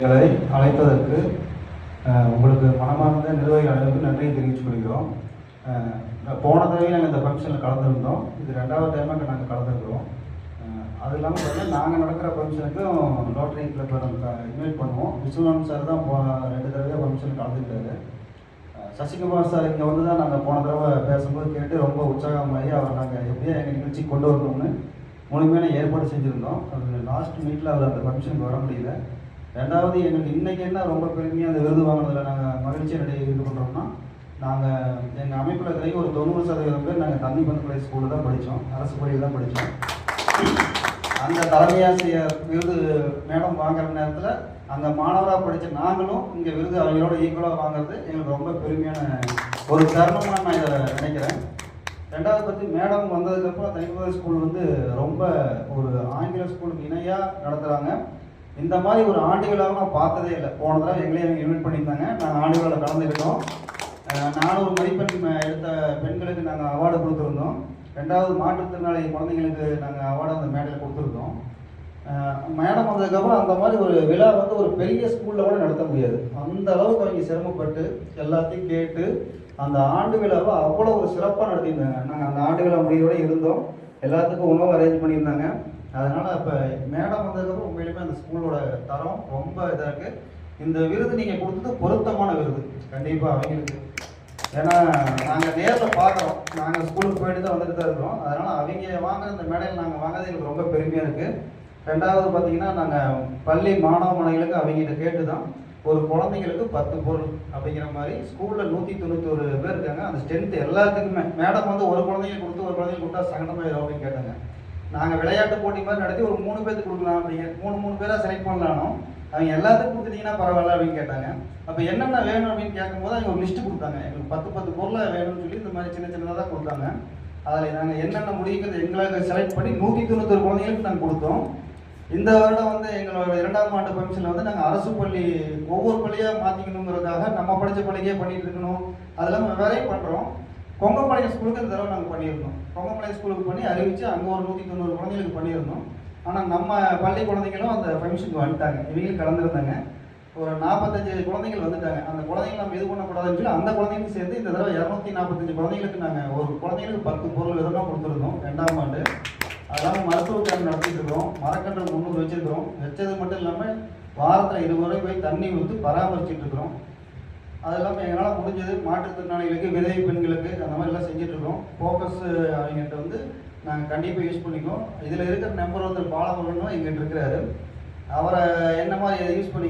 எங்களை அழைத்ததற்கு உங்களுக்கு மனமார்ந்த நிர்வாகிகள் அனைவருக்கும் நன்றியை தெரிவித்துக் கொள்கிறோம். போன தடவை நாங்கள் இந்த ஃபங்க்ஷனில் கலந்துருந்தோம். இது 2வது டைமாக நாங்கள் கலந்துருக்கிறோம். அது இல்லாமல் பார்த்தீங்கன்னா நாங்கள் நடக்கிற ஃபங்க்ஷனுக்கும் ரோட்டரி கிளப்பில் நாங்கள் இன்வைட் பண்ணுவோம். விஸ்வநாதன் சார் தான் 2 தடவையாக ஃபங்க்ஷன் கலந்துக்கிட்டாரு. சசிகுமார் சார் இங்கே வந்து தான் நாங்கள் போன தடவை பேசும்போது கேட்டு ரொம்ப உற்சாகமாகி அவர் நாங்கள் எப்படியா எங்கள் நிகழ்ச்சி கொண்டு வரணும்னு முழுமையான ஏற்பாடு செஞ்சுருந்தோம். அது லாஸ்ட் மீட்டில் அவர் அந்த ஃபங்க்ஷனுக்கு வர முடியல. 2வது எங்களுக்கு இன்றைக்கி என்ன ரொம்ப பெருமையாக அந்த விருது வாங்கினதில் நாங்கள் மகிழ்ச்சியாக இது பண்ணுறோம்னா, நாங்கள் எங்கள் அமைப்பில் இருக்கிற ஒரு 90% பேர் நாங்கள் தண்ணி பந்தப்படை ஸ்கூலில் தான் படித்தோம், அரசு பள்ளியில் தான் படித்தோம். அந்த தலைமையாசிரியர் விருது மேடம் வாங்குற நேரத்தில் அங்கே மாணவராக படித்த நாங்களும் இங்கே விருது அவங்களோட ஈக்குவலாக வாங்குறது எங்களுக்கு ரொம்ப பெருமையான ஒரு தருணமாக நான் இதை நினைக்கிறேன். 2வது பற்றி மேடம் வந்ததுக்கப்புறம் தனிப்பட்ட ஸ்கூல் வந்து ரொம்ப ஒரு ஆங்கில ஸ்கூலுக்கு இணையாக நடத்துகிறாங்க. இந்த மாதிரி ஒரு ஆண்டு விழாவை நான் பார்த்ததே இல்லை. போன தடவை எங்களையும் இன்வைட் பண்ணியிருந்தாங்க. நாங்கள் ஆண்டு விழாவில் கலந்துக்கிட்டோம். 400 மதிப்பெண் எடுத்த பெண்களுக்கு நாங்கள் அவார்டு கொடுத்துருந்தோம். 2வது மாற்றுத்திறனாளி குழந்தைங்களுக்கு நாங்கள் அவார்டு அந்த மேடையில் கொடுத்துருந்தோம். மேடம் வந்ததுக்கப்புறம் அந்த மாதிரி ஒரு விழா வந்து ஒரு பெரிய ஸ்கூலில் கூட நடத்த முடியாது. அந்த அளவுக்கு அவங்க சிரமப்பட்டு எல்லாத்தையும் கேட்டு அந்த ஆண்டு விழாவை அவ்வளோ ஒரு சிறப்பாக நடத்தியிருந்தாங்க. நாங்கள் அந்த ஆண்டு விழா முடிவோடு இருந்தோம். எல்லாத்துக்கும் உணவு அரேஞ்ச் பண்ணியிருந்தாங்க. அதனால் இப்போ மேடம் வந்ததுக்கப்புறம் உண்மையிலுமே அந்த ஸ்கூலோட தரம் ரொம்ப இதாக இருக்குது. இந்த விருது நீங்கள் கொடுத்தது பொருத்தமான விருது கண்டிப்பாக அவங்களுக்கு. ஏன்னா நாங்கள் நேரில் பார்க்குறோம், நாங்கள் ஸ்கூலுக்கு போயிட்டு தான் வந்துட்டு தான் இருக்கிறோம். அதனால் அவங்க வாங்குற இந்த மேடையில் நாங்கள் வாங்குறது எங்களுக்கு ரொம்ப பெருமையாக இருக்குது. 2வது பார்த்தீங்கன்னா நாங்கள் பள்ளி மாணவ மாணவிகளுக்கு அவங்ககிட்ட கேட்டு தான் ஒரு குழந்தைங்களுக்கு 10 பொருள் அப்படிங்கிற மாதிரி ஸ்கூலில் 191 பேர் இருக்காங்க. அந்த ஸ்ட்ரென்த் எல்லாத்துக்குமே மேடம் வந்து ஒரு குழந்தைங்களுக்கு கொடுத்து ஒரு குழந்தைங்களுக்கு கொடுத்தா சங்கடமாயிடும் அப்படின்னு கேட்டாங்க. நாங்கள் விளையாட்டு போட்டி மாதிரி நடத்தி ஒரு 3 பேருக்கு கொடுக்கலாம் அப்படிங்க, 3 பேராக செலக்ட் பண்ணலானோம். அவங்க எல்லாத்துக்கும் கொடுத்துட்டீங்கன்னா பரவாயில்ல அப்படின்னு கேட்டாங்க. அப்போ என்னென்ன வேணும் அப்படின்னு கேட்கும்போது அவங்க ஒரு லிஸ்ட்டு கொடுத்தாங்க. எங்களுக்கு 10 பொருளை வேணும்னு சொல்லி இந்த மாதிரி சின்ன சின்னதாக தான் கொடுத்தாங்க. அதில் நாங்கள் என்னென்ன முடியுங்கிறது எங்களுக்கு செலக்ட் பண்ணி 191 குழந்தைங்களுக்கு நாங்கள் கொடுத்தோம். இந்த வருடம் வந்து எங்களோட 2வது ஆண்டு ஃபங்க்ஷனில் வந்து நாங்கள் அரசு பள்ளி ஒவ்வொரு பள்ளியாக மாற்றிக்கணுங்கிறதுக்காக நம்ம படித்த பள்ளிக்கே பண்ணிகிட்டு இருக்கணும். அதெல்லாம் வேறையும் பண்ணுறோம். கொங்கம்பாளையம் ஸ்கூலுக்கு இந்த தடவை நாங்கள் பண்ணியிருந்தோம். கொங்கம்பாளையம் ஸ்கூலுக்கு பண்ணி அறிவித்து அங்கே ஒரு 190 குழந்தைங்களுக்கு பண்ணியிருந்தோம். ஆனால் நம்ம பள்ளி குழந்தைங்களும் அந்த ஃபங்க்ஷனுக்கு வந்துட்டாங்க. இவங்களும் கலந்துருந்தாங்க. ஒரு 45 குழந்தைகள் வந்துட்டாங்க. அந்த குழந்தைகள் நம்ம இது பண்ணக்கூடாதுன்னு சொல்லி அந்த குழந்தைங்களுக்கு சேர்ந்து இந்த தடவை 245 குழந்தைங்களுக்கு நாங்கள் ஒரு குழந்தைங்களுக்கு 10 பொருள் விதமாக கொடுத்துருந்தோம் 2ஆம் ஆண்டு. அது இல்லாமல் மருத்துவ கேம்ப் நடத்திட்டு இருக்கிறோம். மரக்கன்று 300 வச்சுருக்கிறோம். வச்சது மட்டும் இல்லாமல் வாரத்தில் 20 முறை போய் தண்ணி ஊற்றி பராமரிச்சுட்டு இருக்கிறோம். அது இல்லாமல் எங்களால் முடிஞ்சது மாற்றுத்திறனாளிகளுக்கு, விதவை பெண்களுக்கு அந்த மாதிரிலாம் செஞ்சிட்ருக்கோம். ஃபோக்கஸ் அவங்ககிட்ட வந்து நாங்கள் கண்டிப்பாக யூஸ் பண்ணிக்குவோம். இதில் இருக்கிற நம்பர் ஒருத்தர் பாலமுருகனும் எங்கிட்ட இருக்கிறாரு. அவரை என்ன மாதிரி யூஸ் பண்ணிக்கிறோம்